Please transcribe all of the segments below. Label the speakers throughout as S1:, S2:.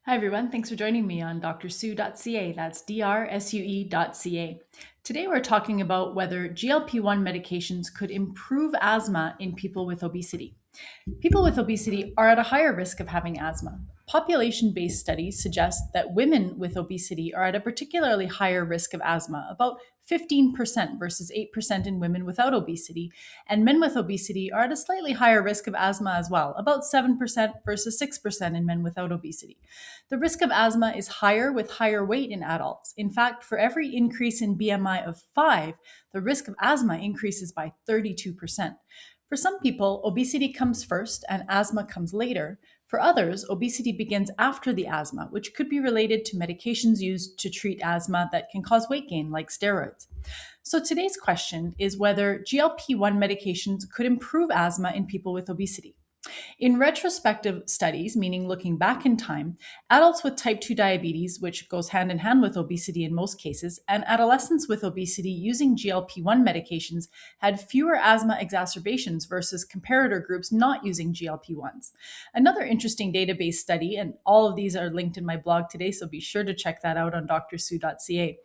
S1: Hi, everyone. Thanks for joining me on drsue.ca. That's drsue.ca. Today, we're talking about whether GLP-1 medications could improve asthma in people with obesity. People with obesity are at a higher risk of having asthma. Population based studies suggest that women with obesity are at a particularly higher risk of asthma, about 15% versus 8% in women without obesity. And men with obesity are at a slightly higher risk of asthma as well, about 7% versus 6% in men without obesity. The risk of asthma is higher with higher weight in adults. In fact, for every increase in BMI of 5, the risk of asthma increases by 32%. For some people, obesity comes first and asthma comes later. For others, obesity begins after the asthma, which could be related to medications used to treat asthma that can cause weight gain, like steroids. So today's question is whether GLP-1 medications could improve asthma in people with obesity. In retrospective studies, meaning looking back in time, adults with type 2 diabetes, which goes hand in hand with obesity in most cases, and adolescents with obesity using GLP 1 medications had fewer asthma exacerbations versus comparator groups not using GLP 1s. Another interesting database study, and all of these are linked in my blog today, so be sure to check that out on drsue.ca.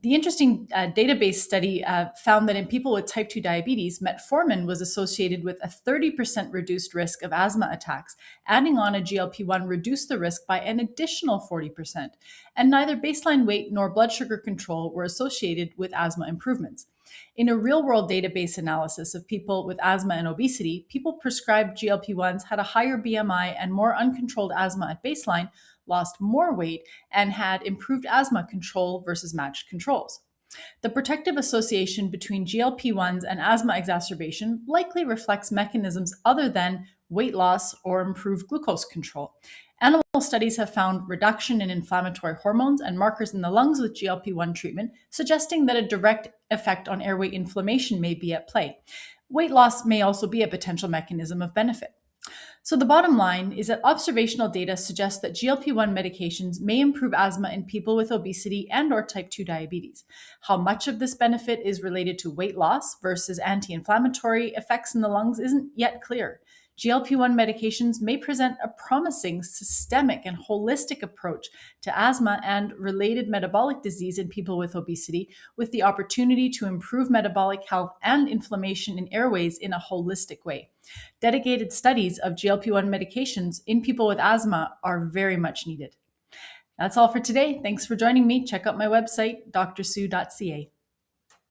S1: The interesting database study found that in people with type 2 diabetes, metformin was associated with a 30% reduced risk of asthma attacks. Adding on a GLP 1 reduced the risk by an additional 40%. And neither baseline weight nor blood sugar control were associated with asthma improvements. In a real world database analysis of people with asthma and obesity, people prescribed GLP 1s had a higher BMI and more uncontrolled asthma at baseline, lost more weight, and had improved asthma control versus matched controls. The protective association between GLP 1s and asthma exacerbation likely reflects mechanisms other than weight loss or improved glucose control. Animal studies have found reduction in inflammatory hormones and markers in the lungs with GLP 1 treatment, suggesting that a direct effect on airway inflammation may be at play. Weight loss may also be a potential mechanism of benefit. So the bottom line is that observational data suggests that GLP-1 medications may improve asthma in people with obesity and or type 2 diabetes. How much of this benefit is related to weight loss versus anti-inflammatory effects in the lungs isn't yet clear. GLP-1 medications may present a promising systemic and holistic approach to asthma and related metabolic disease in people with obesity, with the opportunity to improve metabolic health and inflammation in airways in a holistic way. Dedicated studies of GLP 1 medications in people with asthma are very much needed. That's all for today. Thanks for joining me. Check out my website, drsue.ca.